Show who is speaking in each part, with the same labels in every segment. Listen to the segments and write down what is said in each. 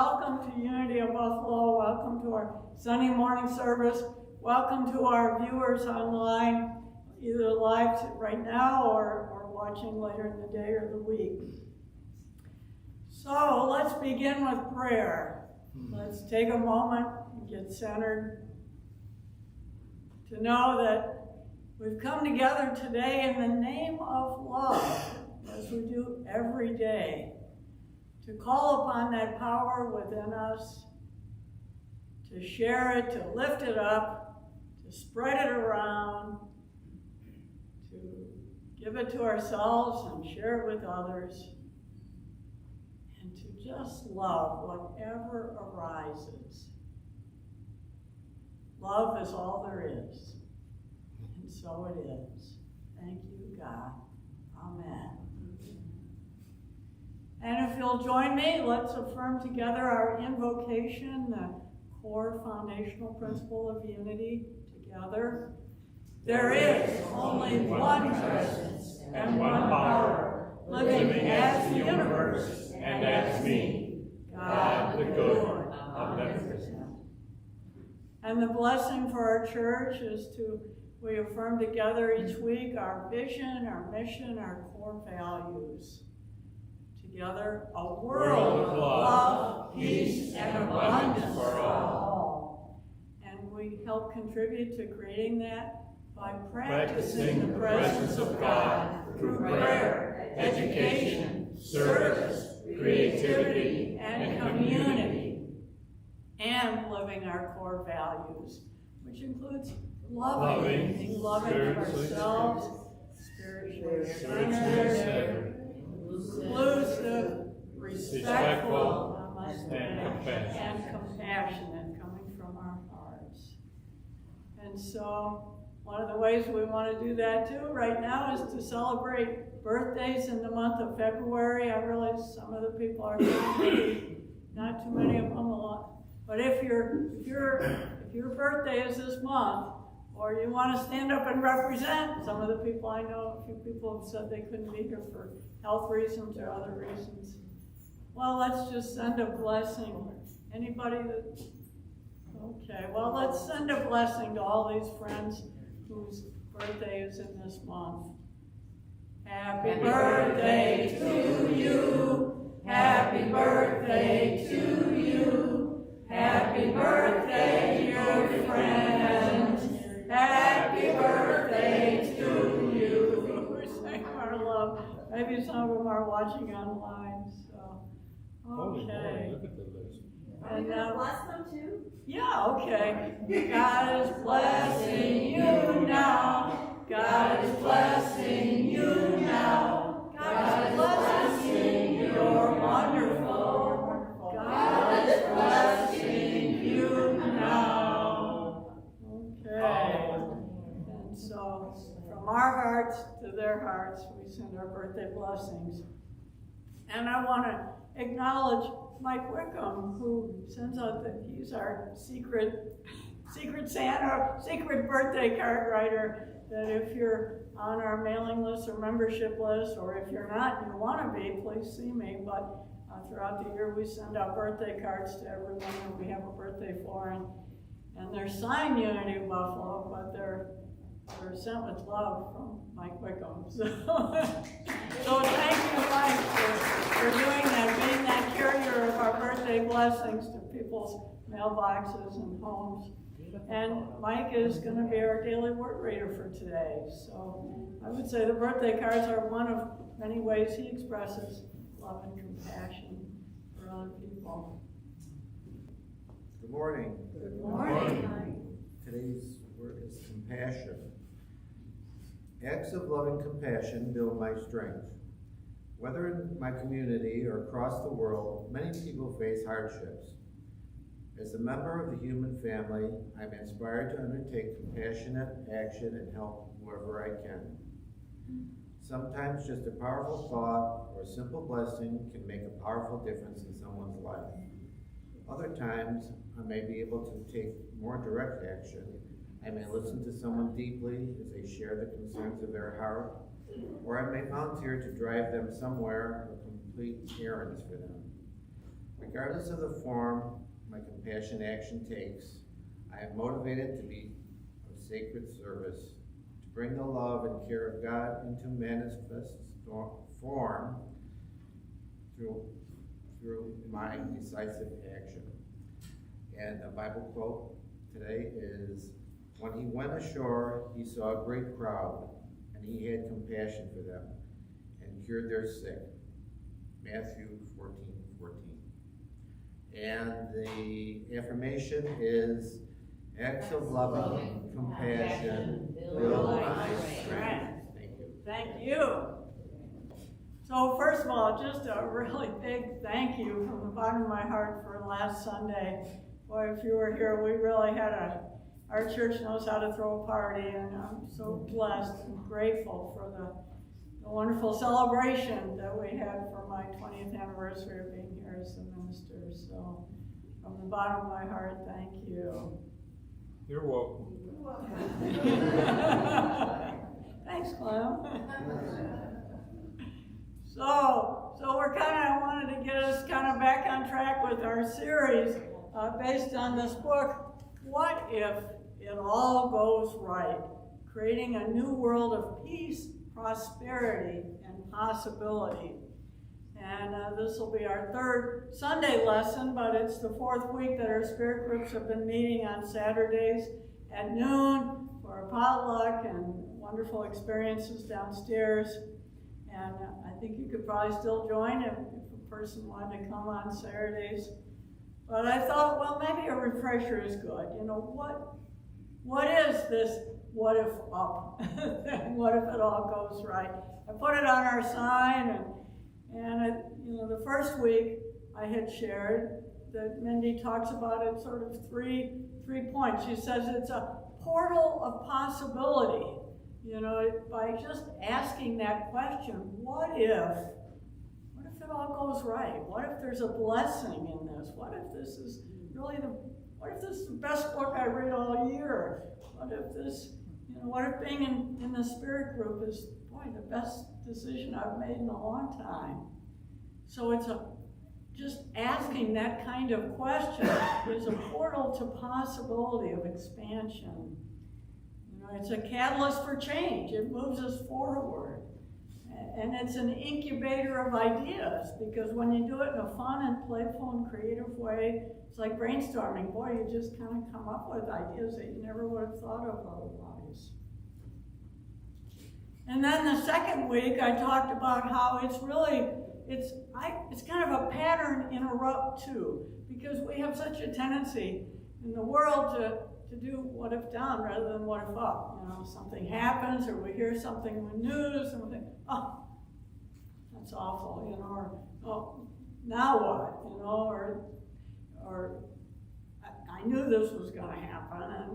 Speaker 1: welcome to Unity of Buffalo. Welcome to our Sunday morning service. Welcome to our viewers online, either live right now or watching later in the day or the week. So let's begin with prayer. Let's take a moment and get centered to know that we've come together today in the name of love, as we do every day, to call upon that power within us, to share it, to lift it up, to spread it around, to give it to ourselves and share it with others, and to just love whatever arises. Love is all there is, and so it is. Thank you, God. Amen. And if you'll join me, let's affirm together our invocation, the core foundational principle of unity together. There is only one presence and one power, living as the universe and as me, God the good of everything. And the blessing for our church is we affirm together each week our vision, our mission, our core values. Together, a world of love, peace, and abundance for all. And we help contribute to creating that by practicing the presence of God through prayer, education, service, creativity, and community, and living our core values, which includes being loving of ourselves, spiritually centered, inclusive, respectful, and compassionate, coming from our hearts. And so, one of the ways we want to do that too right now is to celebrate birthdays in the month of February. I realize some of the people are not too many of them a lot. But if your birthday is this month, or you want to stand up and represent, some of the people I know, a few people have said they couldn't be here for health reasons or other reasons. Well, let's just send a blessing. Anybody that, okay, well, let's send a blessing to all these friends whose birthday is in this month. Happy birthday to you. Happy birthday to you. Happy birthday, dear friends. Happy birthday to you. We're saying our love. Maybe some of them are watching online, so. Okay.
Speaker 2: Look at the list.
Speaker 1: And
Speaker 3: bless them too?
Speaker 1: Yeah, okay. God is blessing you now. God is blessing you now. God is blessing you. You're wonderful. God is blessing you now. Okay. And so, from our hearts to their hearts, we send our birthday blessings. And I want to acknowledge Mike Wickham, who sends out that he's our secret Santa, secret birthday card writer, that if you're on our mailing list or membership list, or if you're not and you want to be, please see me. But throughout the year, we send out birthday cards to everyone that we have a birthday for, and they're signed Unity of Buffalo, but they're sent with love from Mike Wickham. So thank you, Mike, for doing that, being that carrier of our birthday blessings to people's mailboxes and homes. And Mike is going to be our daily word reader for today. So I would say the birthday cards are one of many ways he expresses love and compassion for other people.
Speaker 4: Good morning.
Speaker 1: Good morning.
Speaker 4: Today's word is compassion. Acts of love and compassion build my strength. Whether in my community or across the world, many people face hardships. As a member of the human family, I'm inspired to undertake compassionate action and help wherever I can. Sometimes just a powerful thought or a simple blessing can make a powerful difference in someone's life. Other times, I may be able to take more direct action. I may listen to someone deeply as they share the concerns of their heart, or I may volunteer to drive them somewhere or complete errands for them. Regardless of the form my compassion action takes, I am motivated to be of sacred service, to bring the love and care of God into manifest form through my decisive action. And the Bible quote today is, when he went ashore, he saw a great crowd, and he had compassion for them, and cured their sick. Matthew 14:14. And the affirmation is, acts of loving compassion build my strength. Thank you.
Speaker 1: Thank you. So first of all, just a really big thank you from the bottom of my heart for last Sunday. Boy, if you were here, we really had our church knows how to throw a party, and I'm so blessed and grateful for the wonderful celebration that we had for my 20th anniversary of being here as a minister. So from the bottom of my heart, thank you.
Speaker 2: You're welcome.
Speaker 1: Thanks, Clem. So we're I wanted to get us back on track with our series based on this book, What If It All Goes Right? Creating a New World of Peace, Prosperity, and Possibility. And this will be our third Sunday lesson, but it's the fourth week that our spirit groups have been meeting on Saturdays at noon for a potluck and wonderful experiences downstairs. And I think you could probably still join if a person wanted to come on Saturdays. But I thought, well, maybe a refresher is good. You know, what is this what if up? What if it all goes right? I put it on our sign, and the first week I had shared that Mindy talks about it sort of three points. She says it's a portal of possibility. By just asking that question, what if it all goes right? What if there's a blessing in this? What if this is really what if this is the best book I read all year? What if this, what if being in the spirit group is, the best decision I've made in a long time? So it's just asking that kind of question is a portal to possibility of expansion. It's a catalyst for change. It moves us forward. And it's an incubator of ideas, because when you do it in a fun and playful and creative way, it's like brainstorming. Boy, you just come up with ideas that you never would have thought of otherwise. And then the second week, I talked about how it's kind of a pattern interrupt too, because we have such a tendency in the world to do what if down rather than what if up. Something happens, or we hear something in the news, and we think, oh, that's awful, or oh, now what, or I knew this was going to happen,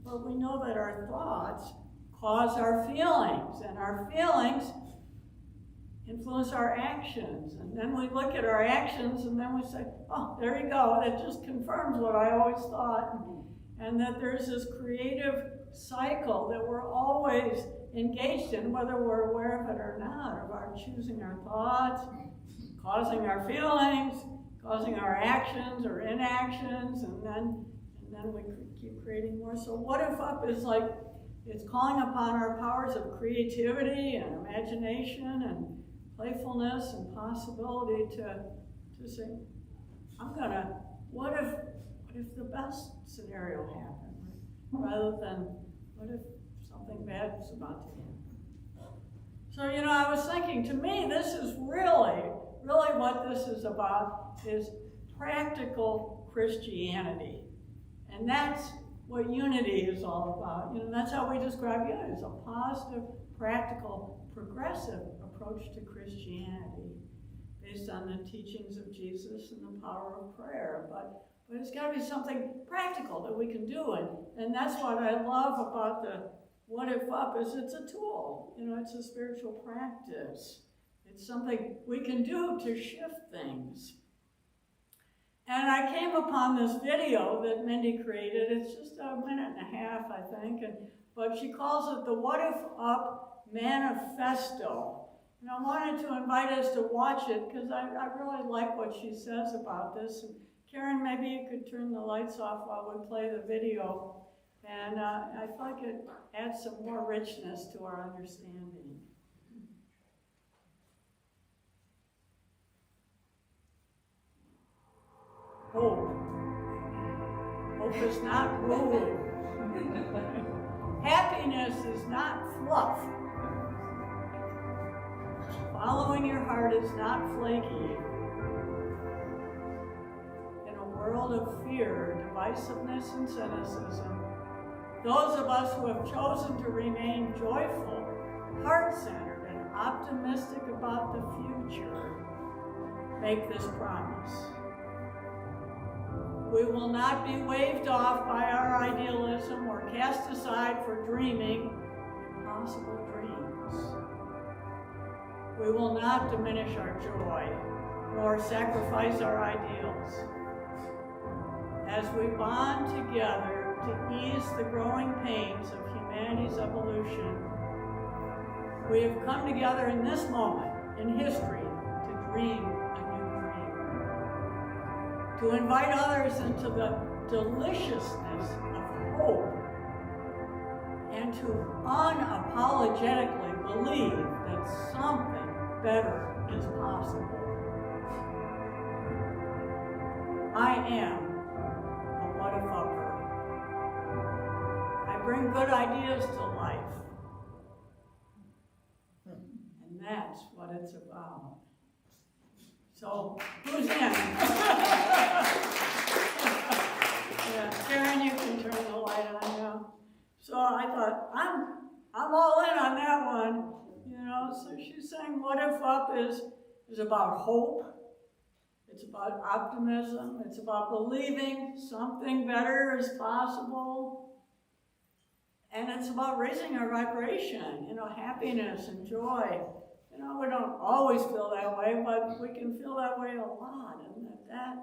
Speaker 1: but we know that our thoughts cause our feelings, and our feelings influence our actions. And then we look at our actions, and then we say, oh, there you go, that just confirms what I always thought. And that there's this creative cycle that we're always engaged in, whether we're aware of it or not, of our choosing our thoughts, causing our feelings, causing our actions or inactions, and then we keep creating more. So what if up is like, it's calling upon our powers of creativity and imagination and playfulness and possibility to say, what if the best scenario happened, rather than what if something bad was about to happen. So, I was thinking, to me, this is really what this is about, is practical Christianity. And that's what unity is all about. That's how we describe unity. It's a positive, practical, progressive approach to Christianity based on the teachings of Jesus and the power of prayer. But it's got to be something practical that we can do. And that's what I love about the What If Up, is it's a tool. It's a spiritual practice. It's something we can do to shift things. And I came upon this video that Mindy created. It's just a minute and a half, I think. But she calls it the What If Up Manifesto. And I wanted to invite us to watch it because I really like what she says about this. And Karen, maybe you could turn the lights off while we play the video. And I feel like it adds some more richness to our understanding. Hope. Hope is not woo-woo. Happiness is not fluff. Following your heart is not flaky. In a world of fear, divisiveness, and cynicism, those of us who have chosen to remain joyful, heart-centered, and optimistic about the future make this promise. We will not be waved off by our idealism or cast aside for dreaming impossible dreams. We will not diminish our joy nor sacrifice our ideals. As we bond together to ease the growing pains of humanity's evolution, we have come together in this moment in history to dream to invite others into the deliciousness of hope, and to unapologetically believe that something better is possible. I am a what-if-upper. I bring good ideas to life, and that's what it's about. So, who's in? Yeah, Karen, you can turn the light on now. So I thought, I'm all in on that one. You know, so she's saying what if up is about hope. It's about optimism. It's about believing something better is possible. And it's about raising our vibration, you know, happiness and joy. You know, we don't always feel that way, but we can feel that way a lot, and that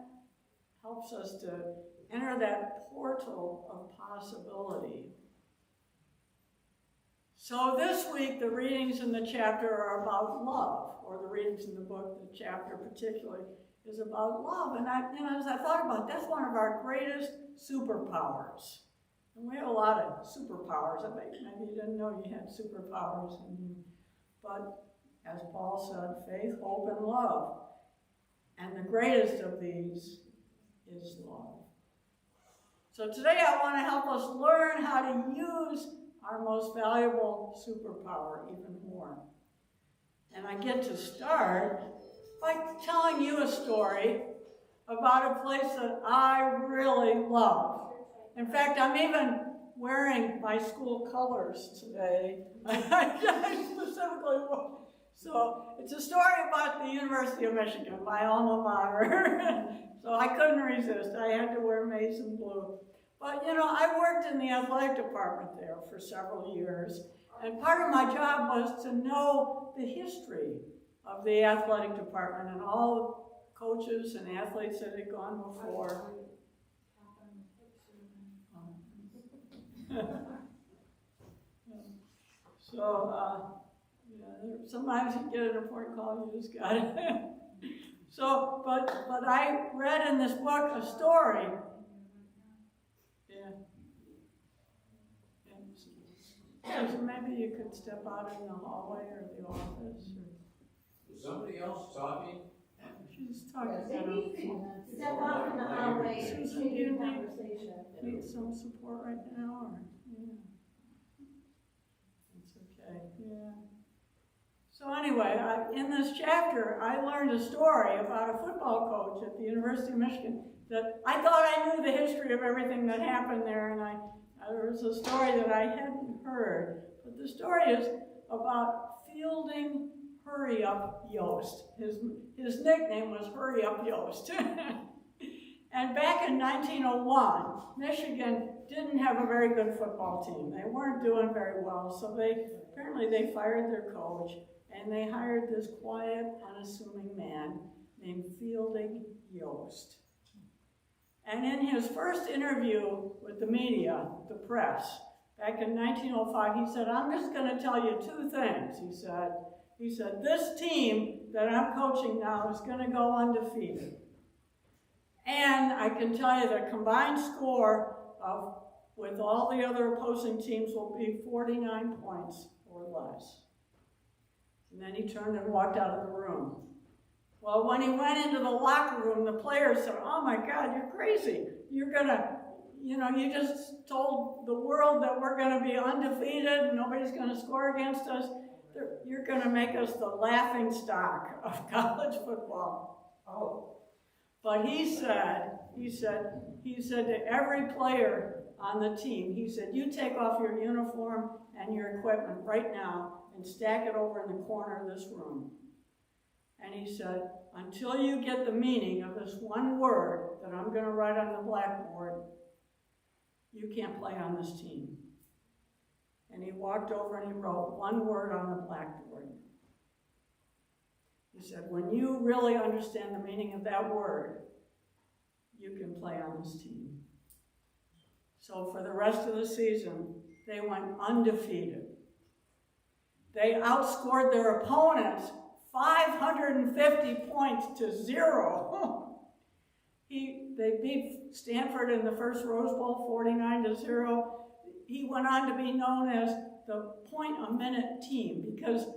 Speaker 1: helps us to enter that portal of possibility. So this week, the readings in the chapter are about love, or the readings in the book, the chapter particularly, is about love. And as I thought about it, that's one of our greatest superpowers. And we have a lot of superpowers. Maybe you didn't know you had superpowers. But as Paul said, faith, hope, and love. And the greatest of these is love. So today I want to help us learn how to use our most valuable superpower even more. And I get to start by telling you a story about a place that I really love. In fact, I'm even wearing my school colors today. I specifically. So it's a story about the University of Michigan, my alma mater. So I couldn't resist. I had to wear maize and blue. But, you know, I worked in the athletic department there for several years. And part of my job was to know the history of the athletic department and all the coaches and athletes that had gone before. Sometimes you get an important call, you just got it. So, but I read in this book a story. So maybe you could step out in the hallway or the office.
Speaker 3: Is somebody else talking?
Speaker 1: She's talking.
Speaker 5: Step out in the hallway.
Speaker 1: Susan, do you need some support right now? Or? Yeah. It's okay. Yeah. So anyway, in this chapter, I learned a story about a football coach at the University of Michigan that I thought I knew the history of everything that happened there, and there was a story that I hadn't heard. But the story is about Fielding Hurry Up Yost. His nickname was Hurry Up Yost. And back in 1901, Michigan didn't have a very good football team. They weren't doing very well, so apparently they fired their coach, and they hired this quiet, unassuming man named Fielding Yost. And in his first interview with the media, the press, back in 1905, he said, I'm just going to tell you two things, he said. He said, this team that I'm coaching now is going to go undefeated. And I can tell you the combined score with all the other opposing teams will be 49 points or less. And then he turned and walked out of the room. Well, when he went into the locker room, the players said, oh my God, you're crazy. You're going to, you just told the world that we're going to be undefeated, nobody's going to score against us. You're going to make us the laughing stock of college football. Oh. But he said to every player on the team, he said, you take off your uniform and your equipment right now and stack it over in the corner of this room. And he said, until you get the meaning of this one word that I'm going to write on the blackboard, you can't play on this team. And he walked over and he wrote one word on the blackboard. He said, when you really understand the meaning of that word, you can play on this team. So for the rest of the season, they went undefeated. They outscored their opponents 550 points to 0. They beat Stanford in the first Rose Bowl 49-0. He went on to be known as the point-a-minute team because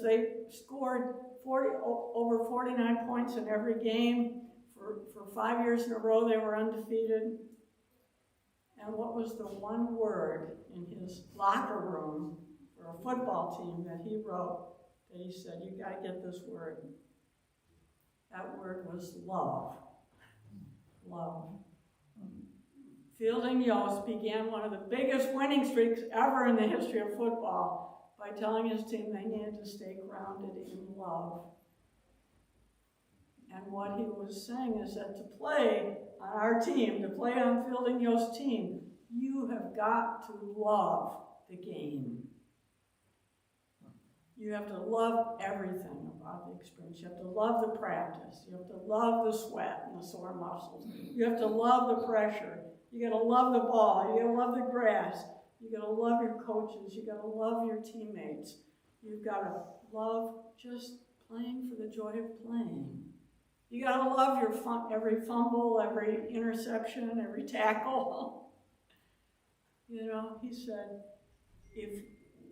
Speaker 1: they scored over 49 points in every game. For 5 years in a row, they were undefeated. And what was the one word in his locker room for a football team that he wrote that he said, you got to get this word? That word was love. Love. Fielding Yost began one of the biggest winning streaks ever in the history of football by telling his team they needed to stay grounded in love. And what he was saying is that to play on our team, to play on Fielding Yost's team, you have got to love the game. You have to love everything about the experience. You have to love the practice. You have to love the sweat and the sore muscles. You have to love the pressure. You got to love the ball. You got to love the grass. You got to love your coaches. You got to love your teammates. You've got to love just playing for the joy of playing. You got to love every fumble, every interception, every tackle. He said,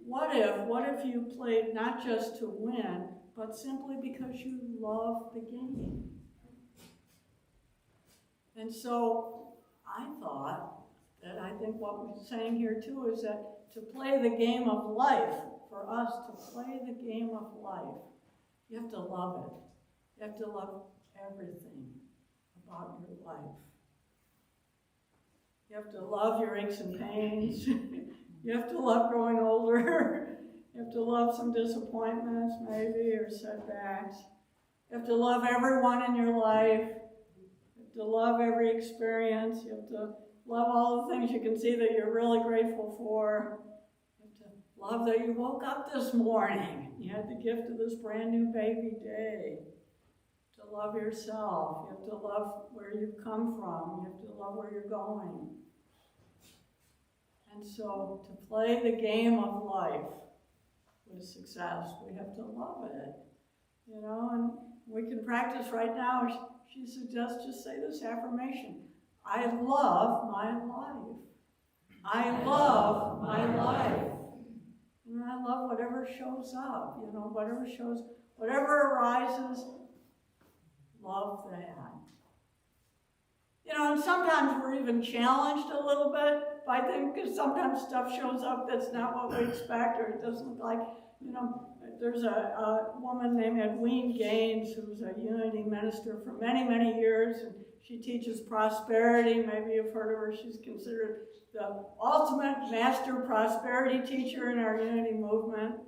Speaker 1: what if you played not just to win, but simply because you love the game? And so I thought that I think what we're saying here too is that to play the game of life, for us to play the game of life, you have to love it. You have to love everything about your life. You have to love your aches and pains. You have to love growing older. You have to love some disappointments, maybe, or setbacks. You have to love everyone in your life. You have to love every experience. You have to love all the things you can see that you're really grateful for. You have to love that you woke up this morning. You had the gift of this brand new baby day. You have to love yourself. You have to love where you've come from. You have to love where you're going. And so to play the game of life with success, we have to love it. And we can practice right now. She suggests just say this affirmation. I love my life. I love my life. And I love whatever shows up, whatever arises, love that. And sometimes we're even challenged a little bit by things, because sometimes stuff shows up that's not what we expect, or it doesn't look like, there's a woman named Edwene Gaines who's a Unity minister for many, many years, and she teaches prosperity. Maybe you've heard of her. She's considered the ultimate master prosperity teacher in our Unity movement.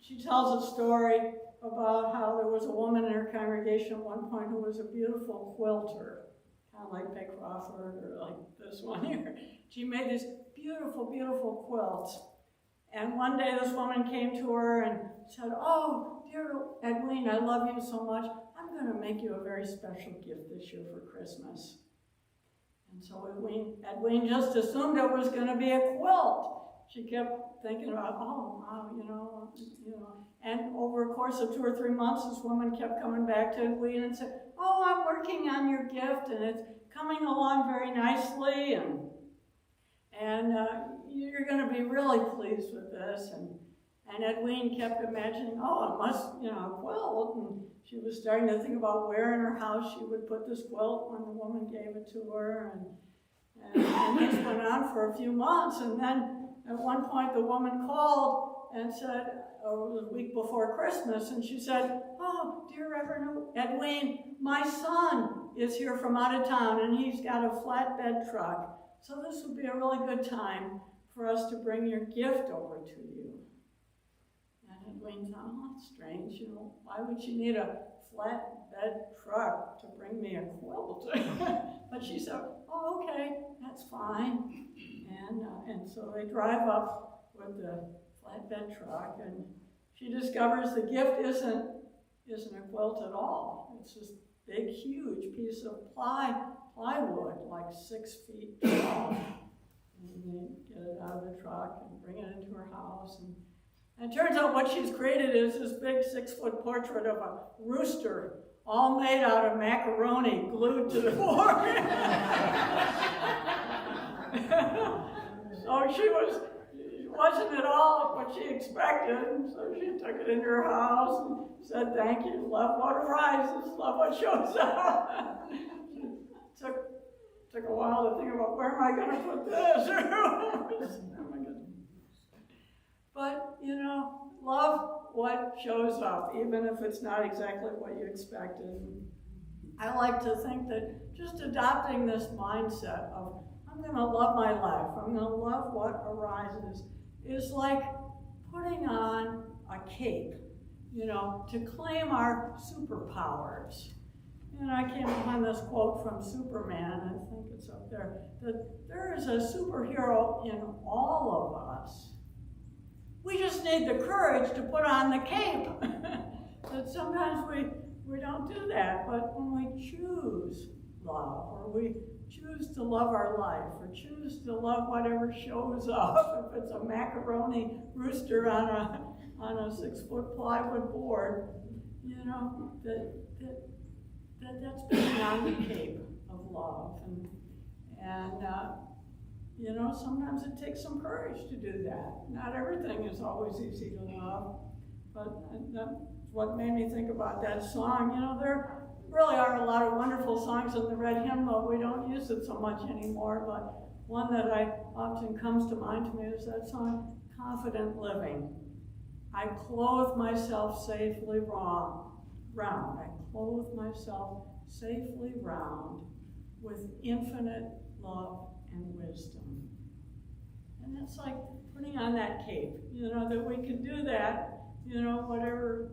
Speaker 1: She tells a story about how there was a woman in her congregation at one point who was a beautiful quilter, kind of like Peg Crawford or like this one here. She made these beautiful, beautiful quilts. And one day this woman came to her and said, oh, dear Edwene, I love you so much. I'm going to make you a very special gift this year for Christmas. And so Edwene just assumed it was going to be a quilt. She kept thinking about, oh, wow, And over a course of 2 or 3 months, this woman kept coming back to Edwina and said, "Oh, I'm working on your gift, and it's coming along very nicely, and you're going to be really pleased with this." And Edwina kept imagining, "Oh, it must, a quilt." And she was starting to think about where in her house she would put this quilt when the woman gave it to her. And this went on for a few months. And then at one point, the woman called and said, it was a week before Christmas, and she said, "Oh, dear Reverend Edwina, my son is here from out of town, and he's got a flatbed truck. So this would be a really good time for us to bring your gift over to you." And Edwina thought, "Oh, that's strange. Why would she need a flatbed truck to bring me a quilt?" But she said, "Oh, okay, that's fine." And so they drive up with the flatbed truck, and she discovers the gift isn't a quilt at all. It's this big, huge piece of plywood, like 6 feet tall. And they get it out of the truck and bring it into her house. And it turns out what she's created is this big 6-foot portrait of a rooster, all made out of macaroni glued to the board. So she wasn't at all what she expected, and so she took it into her house and said, "Thank you, love what arises, love what shows up." Took a while to think about, where am I going to put this? Oh my goodness. But, love what shows up, even if it's not exactly what you expected. I like to think that just adopting this mindset of, I'm going to love my life, I'm going to love what arises, is like putting on a cape, to claim our superpowers. And I came upon this quote from Superman, I think it's up there, that there is a superhero in all of us. We just need the courage to put on the cape. That sometimes we don't do that, but when we choose love, or we choose to love our life, or choose to love whatever shows up, if it's a macaroni rooster on a 6-foot plywood board, that's putting on the cape of love. And sometimes it takes some courage to do that. Not everything is always easy to love, but that's what made me think about that song. There really are a lot of wonderful songs in the Red Hymnal. We don't use it so much anymore, but one that often comes to mind to me is that song, "Confident Living." I clothe myself safely round. I clothe myself safely round with infinite love and wisdom. And that's like putting on that cape, that we can do that, wherever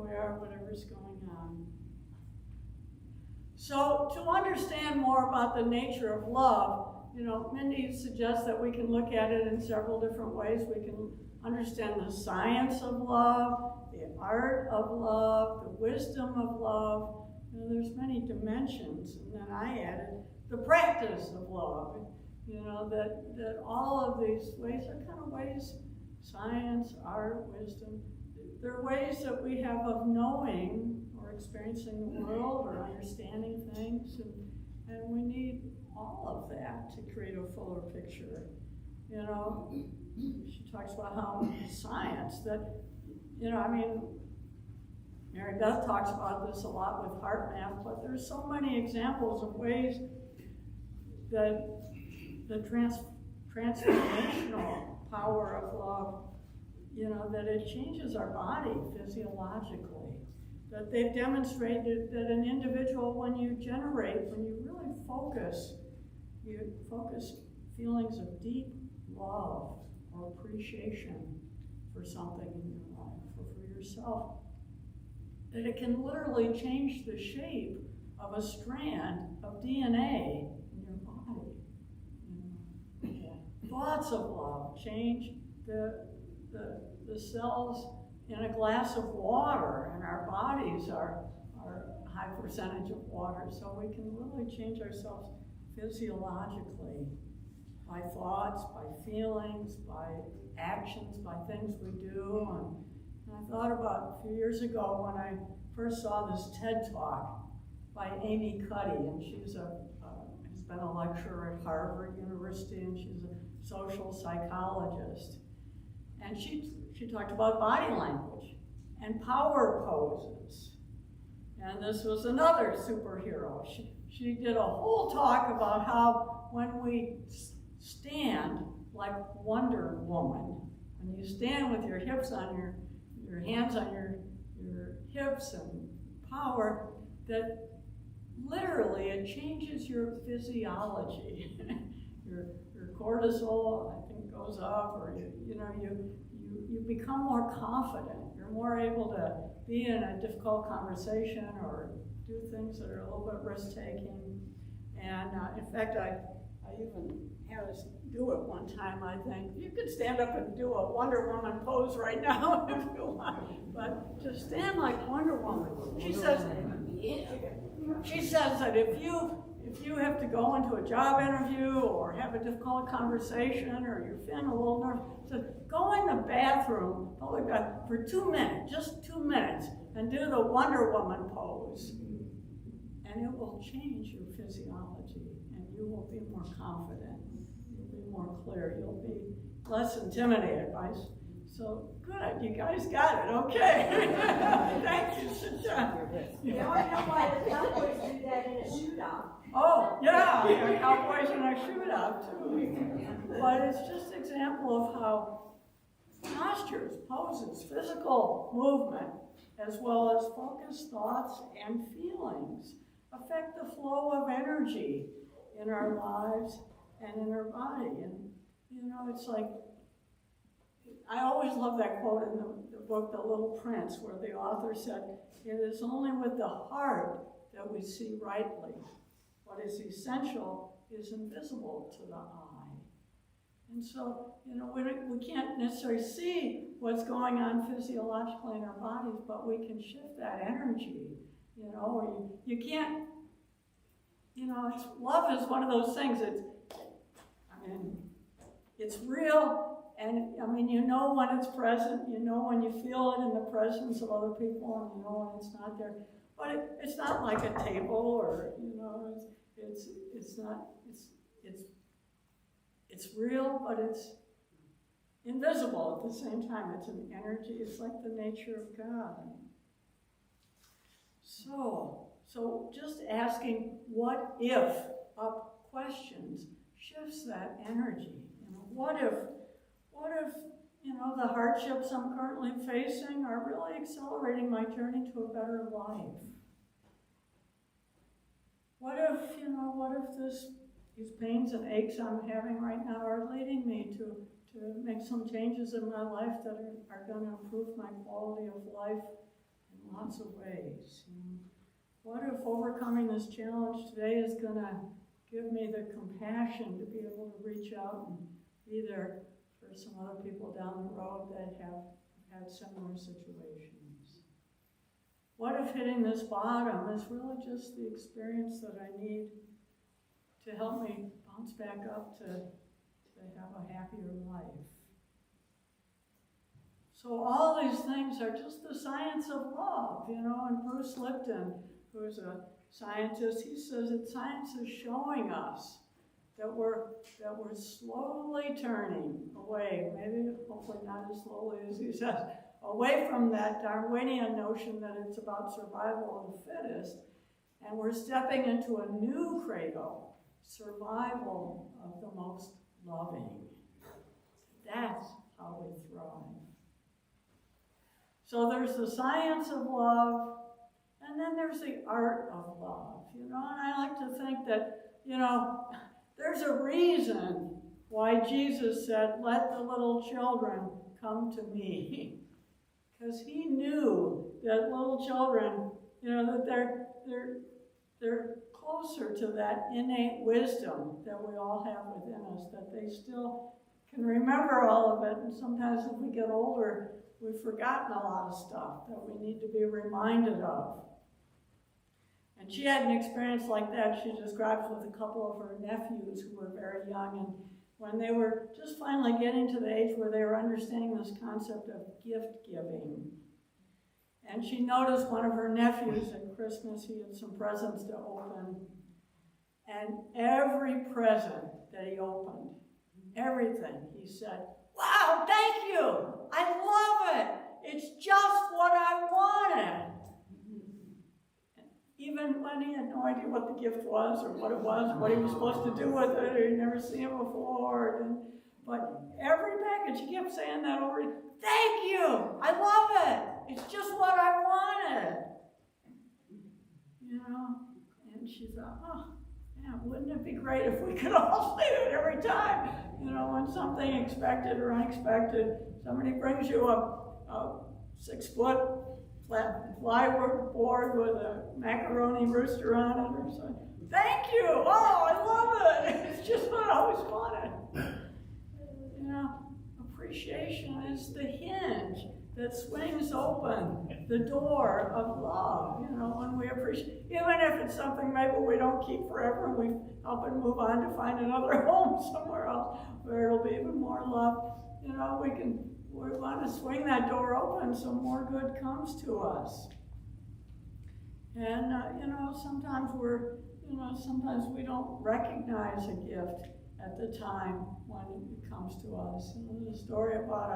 Speaker 1: we are, whatever's going on. So to understand more about the nature of love, Mindy suggests that we can look at it in several different ways. We can understand the science of love, the art of love, the wisdom of love. There's many dimensions. And then I added the practice of love. That all of these ways are kind of ways, science, art, wisdom, they're ways that we have of knowing or experiencing the world or understanding things, and we need all of that to create a fuller picture. She talks about how science, that, Mary Beth talks about this a lot with HeartMath, but there's so many examples of ways that the transformational power of love, that it changes our body physiologically. That they've demonstrated that an individual, when you really focus, feelings of deep love or appreciation for something in your life or for yourself, that it can literally change the shape of a strand of DNA in your body. Thoughts of love change the cells in a glass of water, and our bodies are a high percentage of water, so we can literally change ourselves physiologically by thoughts, by feelings, by actions, by things we do, And I thought about a few years ago when I first saw this TED Talk by Amy Cuddy, and she's has been a lecturer at Harvard University, and she's a social psychologist. And she talked about body language and power poses. And this was another superhero. She did a whole talk about how when we stand like Wonder Woman, when you stand with your hips on your hands on your hips and power, that literally it changes your physiology. your cortisol, I think, goes up, or you become more confident. You're more able to be in a difficult conversation or do things that are a little bit risk-taking. And in fact, I even had us do it one time, I think. You could stand up and do a Wonder Woman pose right now if you want, but to stand like Wonder Woman. She says that if you have to go into a job interview or have a difficult conversation or you're feeling a little nervous, so go in the bathroom, public bathroom, for 2 minutes, just 2 minutes, and do the Wonder Woman pose. And it will change your physiology, and you will be more confident. You'll be more clear. You'll be less intimidated by. So good, you guys got it. Okay. Thank you, Sister.
Speaker 5: You already know why the Cowboys do that in a shoot-off.
Speaker 1: Oh, yeah, Cowboys in a shootout too. But it's just an example of how postures, poses, physical movement, as well as focused thoughts and feelings affect the flow of energy in our lives and in our body. And, it's like, I always love that quote in the book, The Little Prince, where the author said, "It is only with the heart that we see rightly. What is essential is invisible to the eye." And so, we can't necessarily see what's going on physiologically in our bodies, but we can shift that energy, or you can't, love is one of those things. It's real. And when it's present, when you feel it in the presence of other people, and when it's not there. But it's not like a table, or it's real, but it's invisible at the same time. It's an energy. It's like the nature of God. So just asking what if up questions shifts that energy. What if the hardships I'm currently facing are really accelerating my journey to a better life? What if these pains and aches I'm having right now are leading me to make some changes in my life that are going to improve my quality of life in lots of ways? What if overcoming this challenge today is going to give me the compassion to be able to reach out and be there for some other people down the road that have had similar situations? What if hitting this bottom is really just the experience that I need to help me bounce back up to have a happier life? So all these things are just the science of love, and Bruce Lipton, who's a scientist, he says that science is showing us that we're slowly turning away, maybe hopefully not as slowly as he says, away from that Darwinian notion that it's about survival of the fittest, and we're stepping into a new credo, survival of the most loving. That's how we thrive. So there's the science of love, and then there's the art of love, and I like to think that, there's a reason why Jesus said, "Let the little children come to me." Because he knew that little children, that they're closer to that innate wisdom that we all have within us, that they still can remember all of it. And sometimes as we get older, we've forgotten a lot of stuff that we need to be reminded of. And she had an experience like that she describes with a couple of her nephews who were very young, when they were just finally getting to the age where they were understanding this concept of gift giving. And she noticed one of her nephews at Christmas, he had some presents to open. And every present that he opened, everything, he said, "Wow, thank you! I love it! It's just what I wanted!" Even when he had no idea what the gift was or what it was, what he was supposed to do with it, he'd never seen it before. But every package, he kept saying that over, "Thank you! I love it! It's just what I wanted!" You know? And she thought, oh, yeah, wouldn't it be great if we could all say that every time? You know, when something expected or unexpected, somebody brings you a 6-foot flat plywood board with a macaroni rooster on it or something. "Thank you! Oh, I love it! It's just what I always wanted." You know, appreciation is the hinge that swings open the door of love. You know, when we appreciate, even if it's something maybe we don't keep forever and we help and move on to find another home somewhere else where it'll be even more love. You know, we want to swing that door open so more good comes to us. And, you know, sometimes we don't recognize a gift at the time when it comes to us. You know, there's a story about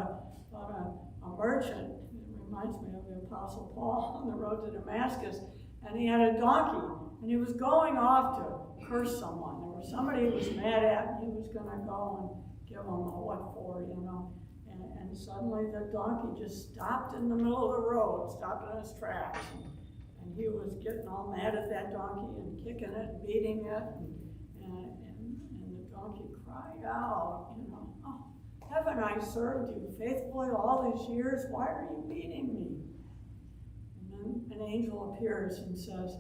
Speaker 1: a merchant. It reminds me of the Apostle Paul on the road to Damascus. And he had a donkey, and he was going off to curse someone. There was somebody he was mad at, and he was going to go and give him a what for, you know. And suddenly the donkey just stopped in the middle of the road, stopped in his tracks. And he was getting all mad at that donkey and kicking it and beating it. And the donkey cried out, you know, "Oh, haven't I served you faithfully all these years? Why are you beating me?" And then an angel appears and says,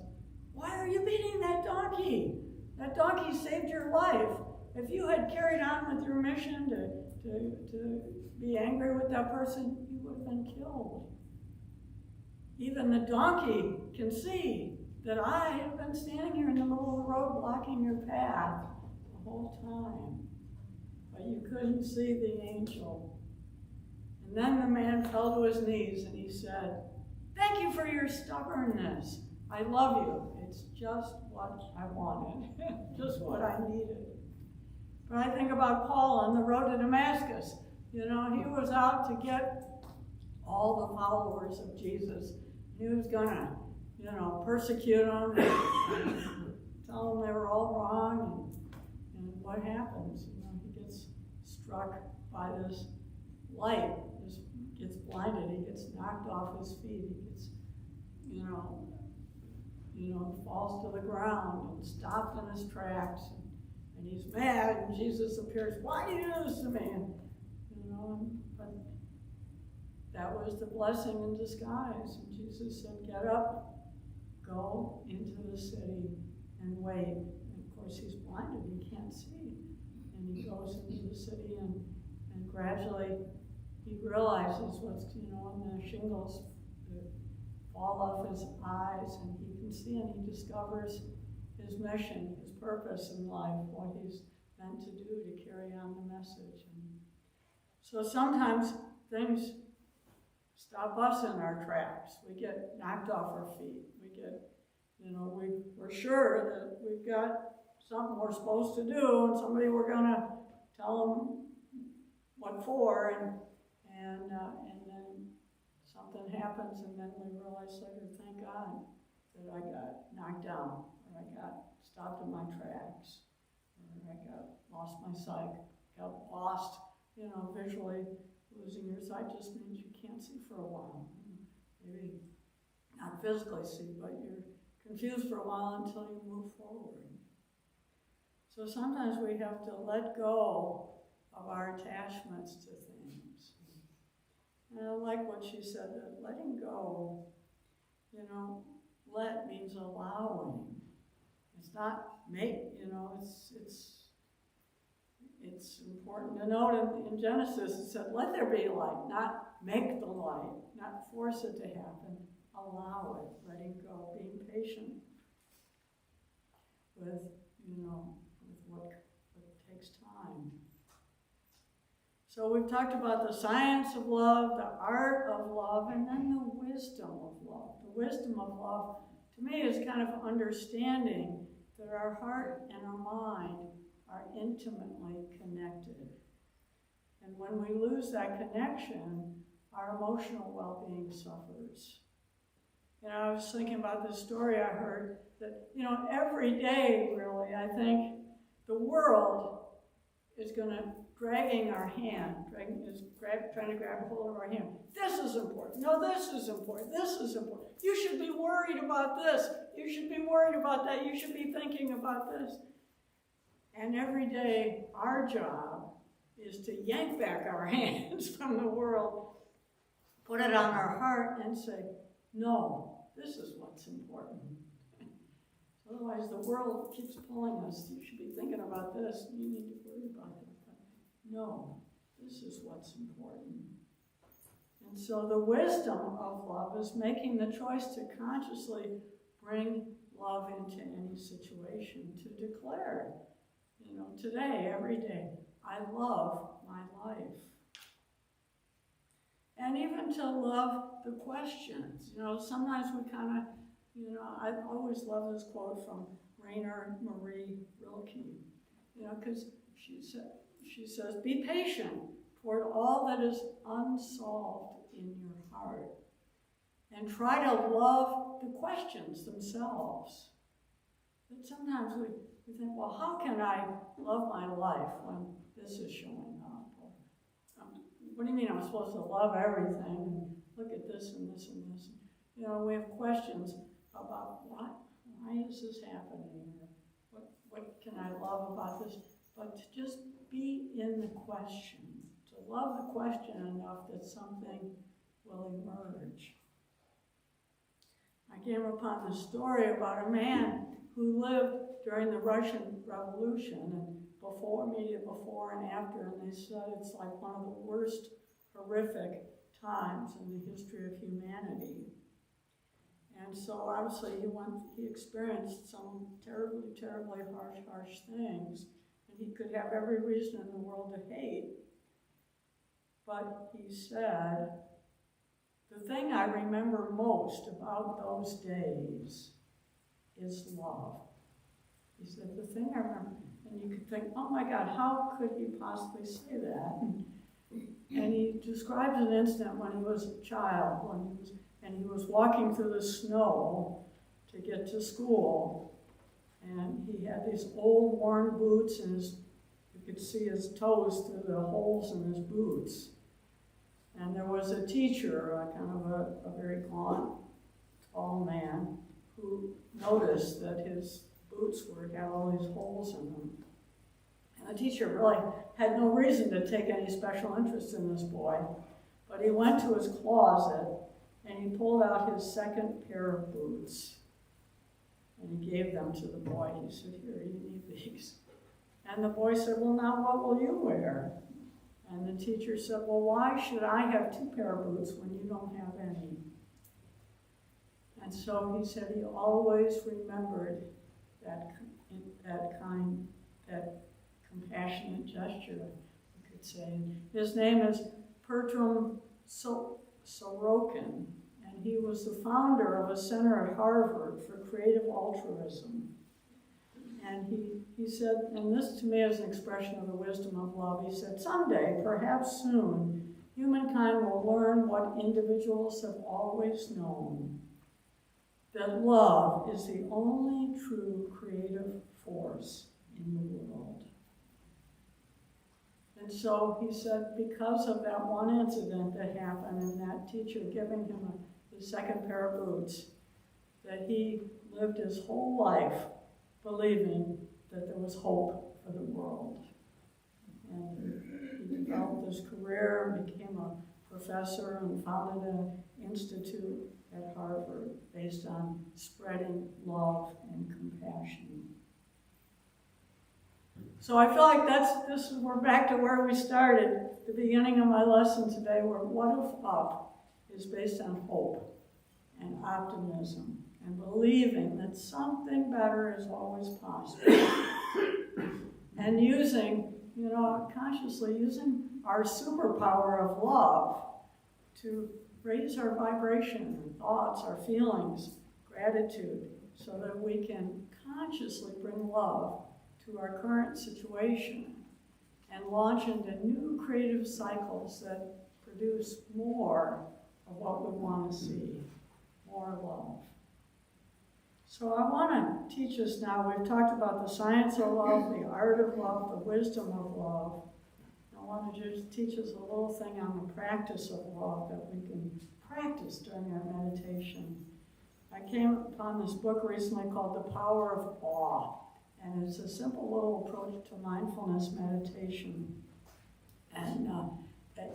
Speaker 1: "Why are you beating that donkey? That donkey saved your life. If you had carried on with your mission to be angry with that person, you would have been killed. Even the donkey can see that I have been standing here in the middle of the road blocking your path the whole time. But you couldn't see the angel." And then the man fell to his knees and he said, "Thank you for your stubbornness. I love you. It's just what I wanted, just what I needed." But I think about Paul on the road to Damascus. You know, he was out to get all the followers of Jesus. He was going to, you know, persecute them, and tell them they were all wrong. And what happens? You know, he gets struck by this light, gets blinded, he gets knocked off his feet, he gets, you know, falls to the ground and stopped in his tracks. And he's mad, and Jesus appears, "Why do you do this to me?" You know, but that was the blessing in disguise. And Jesus said, "Get up, go into the city and wait." And of course, he's blinded, he can't see. And he goes into the city, and gradually he realizes what's, you know, when the shingles fall off his eyes, and he can see, and he discovers his mission, his purpose in life, what he's meant to do to carry on the message. And so sometimes things stop us in our tracks. We get knocked off our feet. We get, you know, we're sure that we've got something we're supposed to do, and somebody we're going to tell them what for, and then something happens, and then we realize later, thank God that I got knocked down, or I got stopped in my tracks, or I lost my sight, got lost, you know, visually. Losing your sight just means you can't see for a while. Maybe not physically see, but you're confused for a while until you move forward. So sometimes we have to let go of our attachments to things. And I like what she said, that letting go, you know, let means allowing. It's not make, you know, it's important to note in Genesis, it said, "Let there be light," not make the light, not force it to happen. Allow it, letting go, being patient with, you know, with what takes time. So we've talked about the science of love, the art of love, and then the wisdom of love. The wisdom of love, to me, is kind of understanding that our heart and our mind are intimately connected. And when we lose that connection, our emotional well-being suffers. You know, I was thinking about this story I heard that, you know, every day, really, I think the world is dragging our hand, trying to grab hold of our hand. This is important. No, this is important. This is important. You should be worried about this. You should be worried about that. You should be thinking about this. And every day, our job is to yank back our hands from the world, put it on our heart, and say, no, this is what's important. Otherwise, the world keeps pulling us. You should be thinking about this. You need to worry about it. No, this is what's important. And so the wisdom of love is making the choice to consciously bring love into any situation, to declare, you know, today, every day, I love my life. And even to love the questions. You know, sometimes we kind of, you know, I always love this quote from Rainer Marie Rilke, you know, because she says, be patient toward all that is unsolved in your heart. And try to love the questions themselves. But sometimes we think, well, how can I love my life when this is showing up? Or, what do you mean I'm supposed to love everything and look at this and this and this? You know, we have questions about why is this happening? What can I love about this? But to just be in the question, to love the question enough that something will emerge. I came upon this story about a man who lived during the Russian Revolution, and immediately before and after, and they said it's like one of the worst horrific times in the history of humanity. And so obviously he experienced some terribly, terribly harsh things, and he could have every reason in the world to hate. But he said, the thing I remember most about those days is love. He said, the thing I remember, and you could think, oh my God, how could he possibly say that? And he describes an incident when he was a child, and he was walking through the snow to get to school, and he had these old worn boots, and you could see his toes through the holes in his boots. And there was a teacher, a very gaunt, tall man, who noticed that his boots had all these holes in them. And the teacher really had no reason to take any special interest in this boy, but he went to his closet and he pulled out his second pair of boots and he gave them to the boy. He said, here, you need these. And the boy said, well, now what will you wear? And the teacher said, well, why should I have 2 pair of boots when you don't have any? And so he said he always remembered that compassionate gesture, you could say. His name is Bertram Sorokin, and he was the founder of a center at Harvard for creative altruism. And he said, and this to me is an expression of the wisdom of love, he said, someday, perhaps soon, humankind will learn what individuals have always known, that love is the only true creative force in the world. And so he said, because of that one incident that happened and that teacher giving him his second pair of boots, that he lived his whole life believing that there was hope for the world. And he developed his career and became a professor and founded an institute at Harvard based on spreading love and compassion. So I feel like we're back to where we started. The beginning of my lesson today, where What If Up is based on hope and optimism and believing that something better is always possible. And using, consciously using our superpower of love to raise our vibration, our thoughts, our feelings, gratitude, so that we can consciously bring love to our current situation and launch into new creative cycles that produce more of what we want to see, more love. So I want to teach us now, we've talked about the science of love, the art of love, the wisdom of love. I want to just teach us a little thing on the practice of love that we can practice during our meditation. I came upon this book recently called The Power of Awe, and it's a simple little approach to mindfulness meditation. And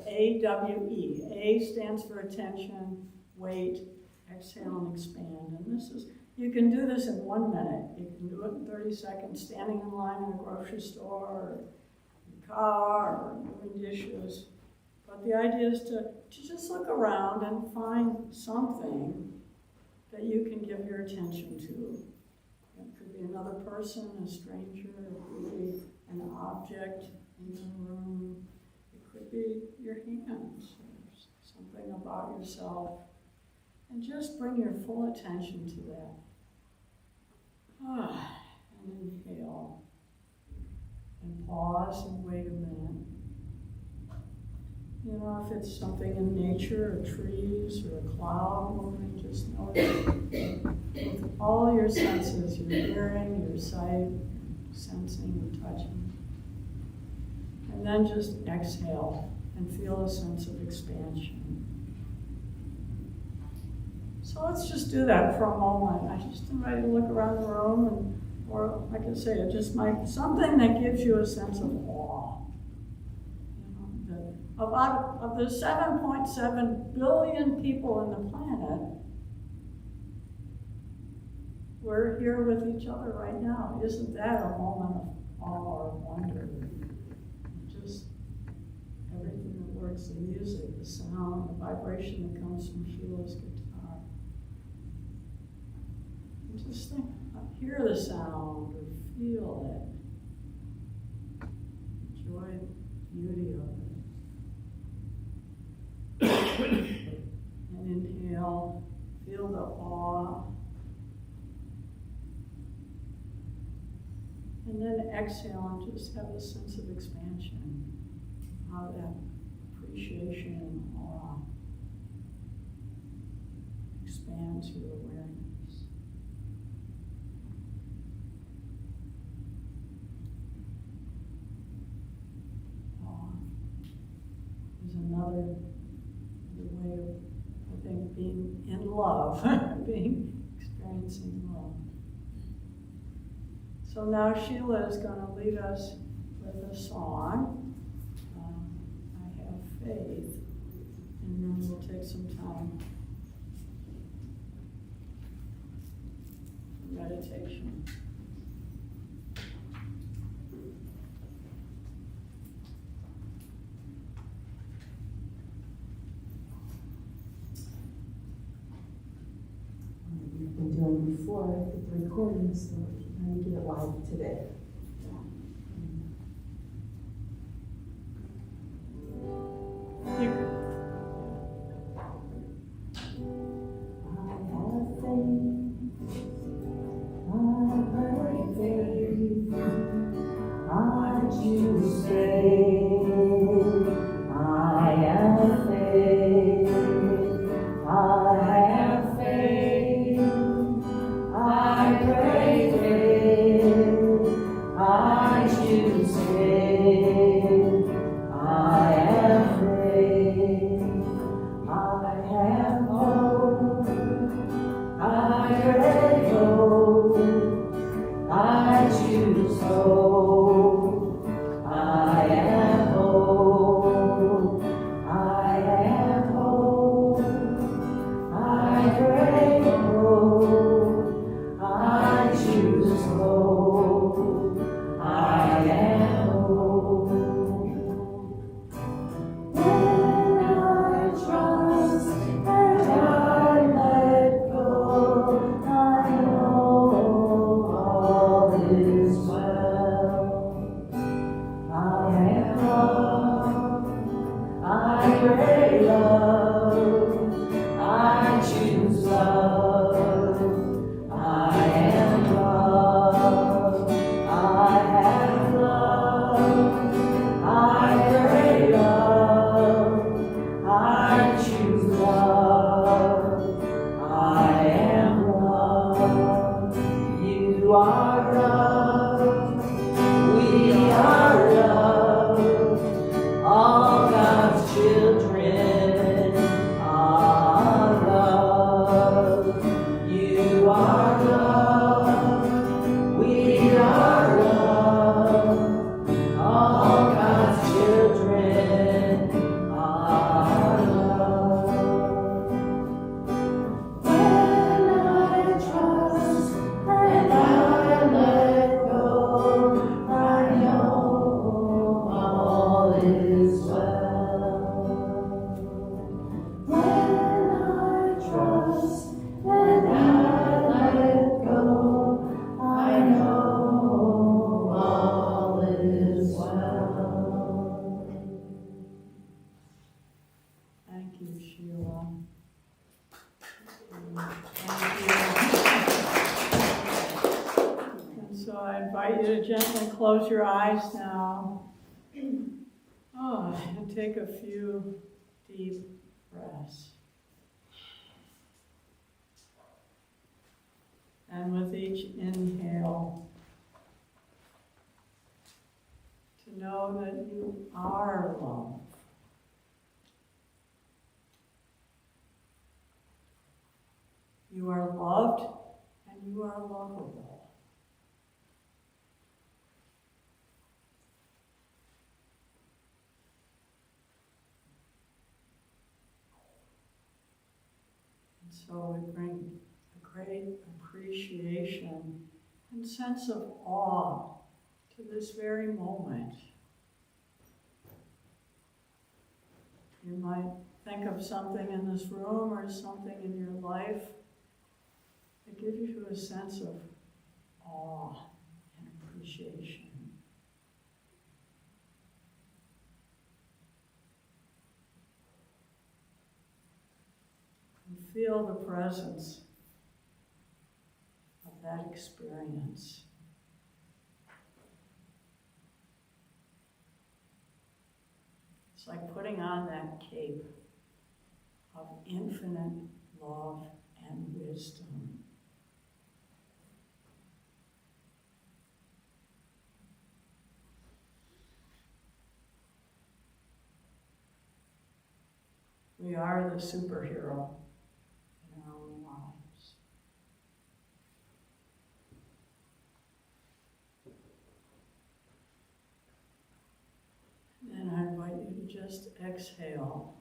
Speaker 1: AWE, A stands for attention, wait, exhale, and expand. And this is, you can do this in 1 minute. You can do it in 30 seconds, standing in line in a grocery store, or in a car, or doing dishes. But the idea is to just look around and find something that you can give your attention to. It could be another person, a stranger, it could be an object in the room, it could be your hands, or something about yourself. And just bring your full attention to that. And inhale. And pause and wait a minute. You know, if it's something in nature, or trees, or a cloud moving, just notice with all your senses, your hearing, your sight, sensing, your touching. And then just exhale and feel a sense of expansion. So let's just do that for a moment. I just invite you to look around the room, and, or like I say, it just might, something that gives you a sense of awe. You know, of the 7.7 billion people on the planet, we're here with each other right now. Isn't that a moment of awe or wonder? Just everything that works, the music, the sound, the vibration that comes from Sheila's guitar. Just think, hear the sound or feel it. Enjoy the beauty of it. And inhale, feel the awe. And then exhale and just have a sense of expansion. How that appreciation and awe expands your awareness. Is another way of, I think, being in love, experiencing love. So now Sheila is going to lead us with a song, I Have Faith, and then we'll take some time for meditation.
Speaker 6: We've been doing before with the recordings, so we're going to get it live today. are loved. We are loved. All God's children are loved. You are loved. We are loved. All God's children are loved. When I trust and I let go, I know all is well. When I trust and I let go, I know all is well.
Speaker 1: Thank you, Sheila. And so I invite you to gently close your eyes now. Oh, and take a few deep breaths. And with each inhale, to know that you are loved. You are loved and you are lovable. And so we bring a great appreciation and sense of awe to this very moment. You might think of something in this room or something in your life that gives you a sense of awe and appreciation. And feel the presence of that experience. It's like putting on that cape of infinite love and wisdom. We are the superhero in our own lives. And I invite you to just exhale.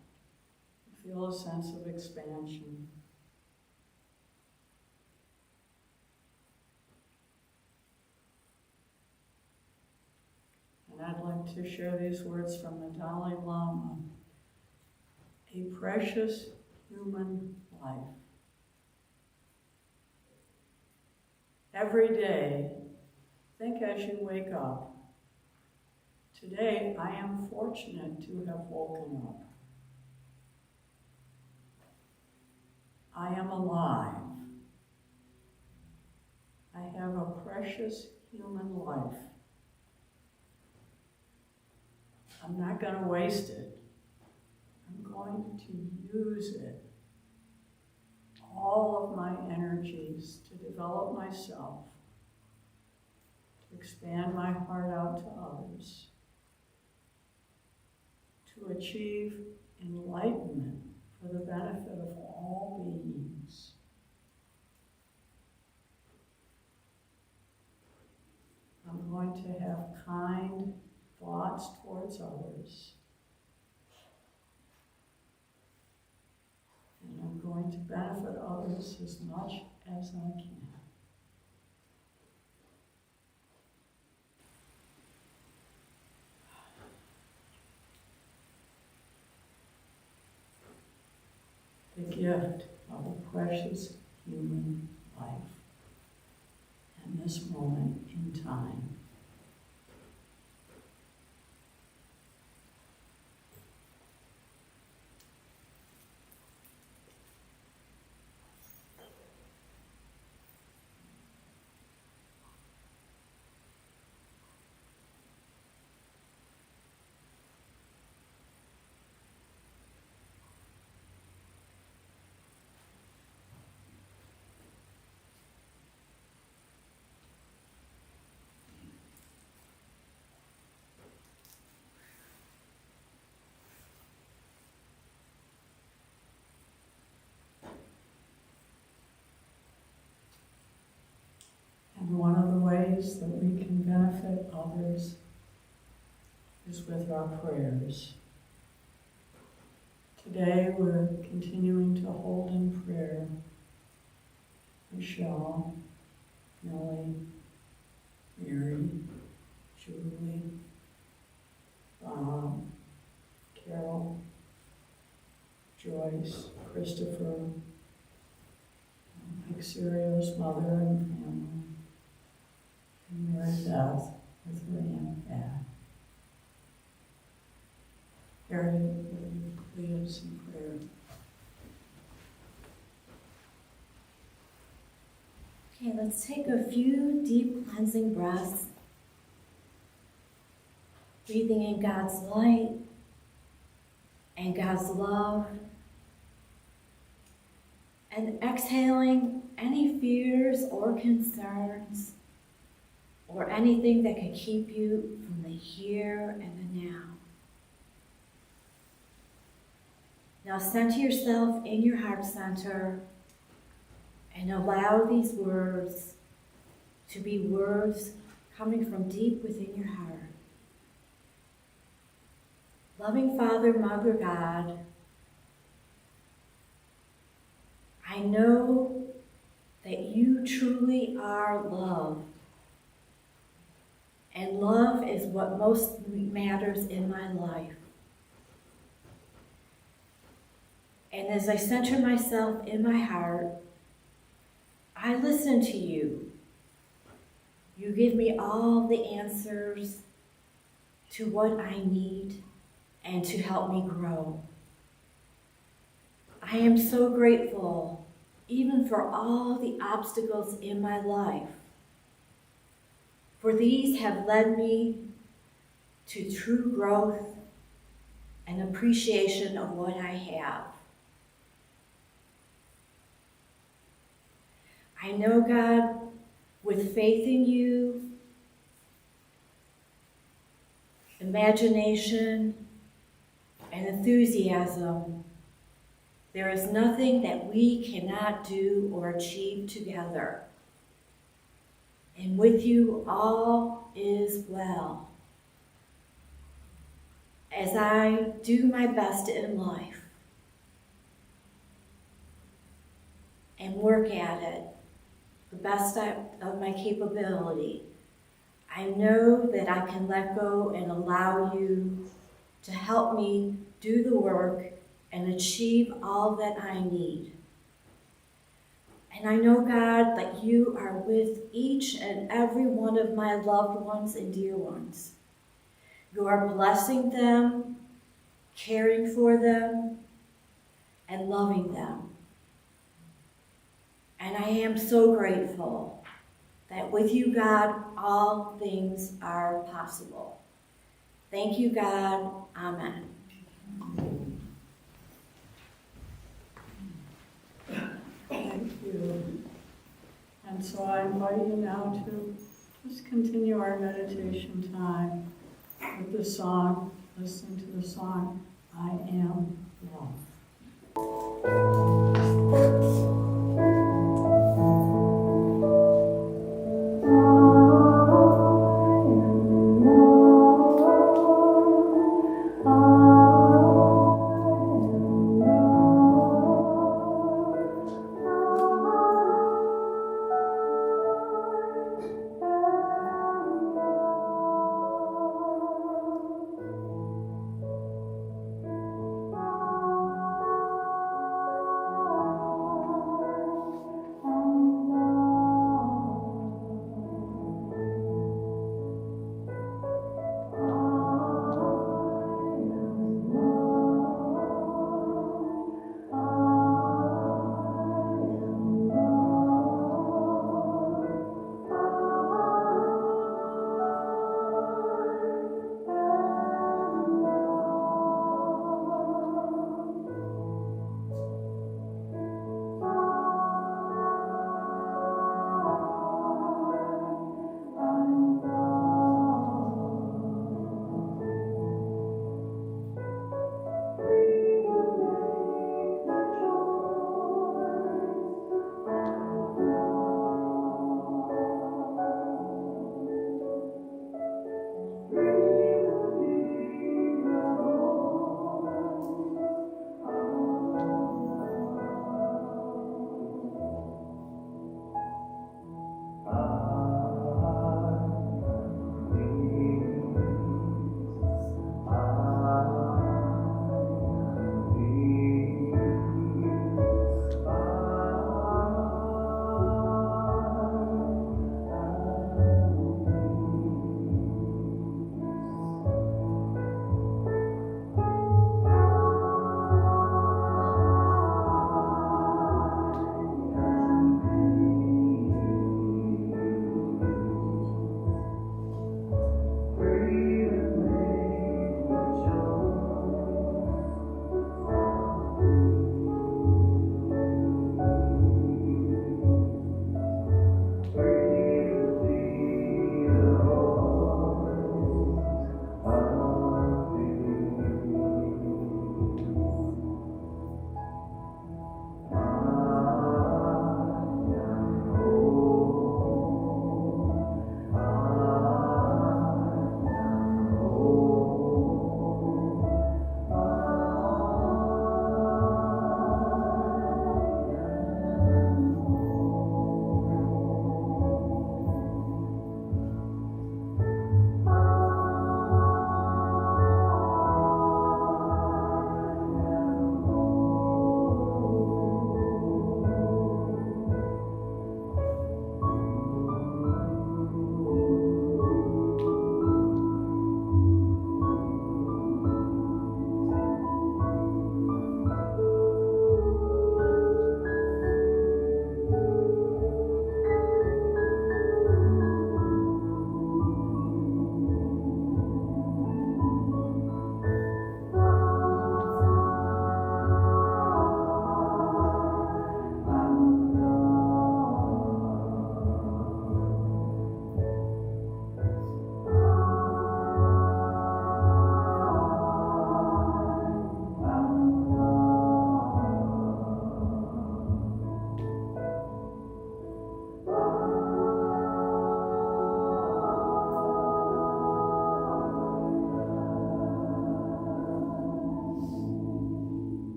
Speaker 1: Feel a sense of expansion. And I'd like to share these words from the Dalai Lama. A precious human life. Every day, think as you wake up. Today, I am fortunate to have woken up. I am alive. I have a precious human life. I'm not going to waste it. I'm going to use it. All of my energies to develop myself, to expand my heart out to others, to achieve enlightenment for the benefit of all beings. I'm going to have kind thoughts towards others. And I'm going to benefit others as much as I can. The gift of a precious human life and this moment in time. ways that we can benefit others is with our prayers. Today we're continuing to hold in prayer Michelle, Millie, Mary, Julie, Bob, Carol, Joyce, Christopher, Xerio's mother and family, and Mary Beth with her Aunt Pat. Harriet, will you lead us in prayer?
Speaker 5: Okay, let's take a few deep cleansing breaths. Breathing in God's light and God's love. And exhaling any fears or concerns or anything that could keep you from the here and the now. Now center yourself in your heart center and allow these words to be words coming from deep within your heart. Loving Father, Mother God, I know that you truly are love. And love is what most matters in my life. And as I center myself in my heart, I listen to you. You give me all the answers to what I need and to help me grow. I am so grateful, even for all the obstacles in my life, for these have led me to true growth and appreciation of what I have. I know, God, with faith in you, imagination, and enthusiasm, there is nothing that we cannot do or achieve together. And with you, all is well. As I do my best in life and work at it, the best of my capability, I know that I can let go and allow you to help me do the work and achieve all that I need. And I know, God, that you are with each and every one of my loved ones and dear ones. You are blessing them, caring for them, and loving them. And I am so grateful that with you, God, all things are possible. Thank you, God. Amen.
Speaker 1: Thank you. And so I invite you now to just continue our meditation time with the song, listening to the song, I Am Love.
Speaker 6: I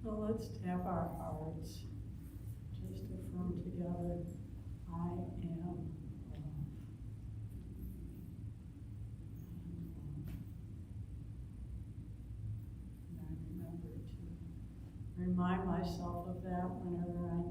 Speaker 1: So let's tap our hearts. Just affirm together, I am love. And I remember to remind myself of that whenever I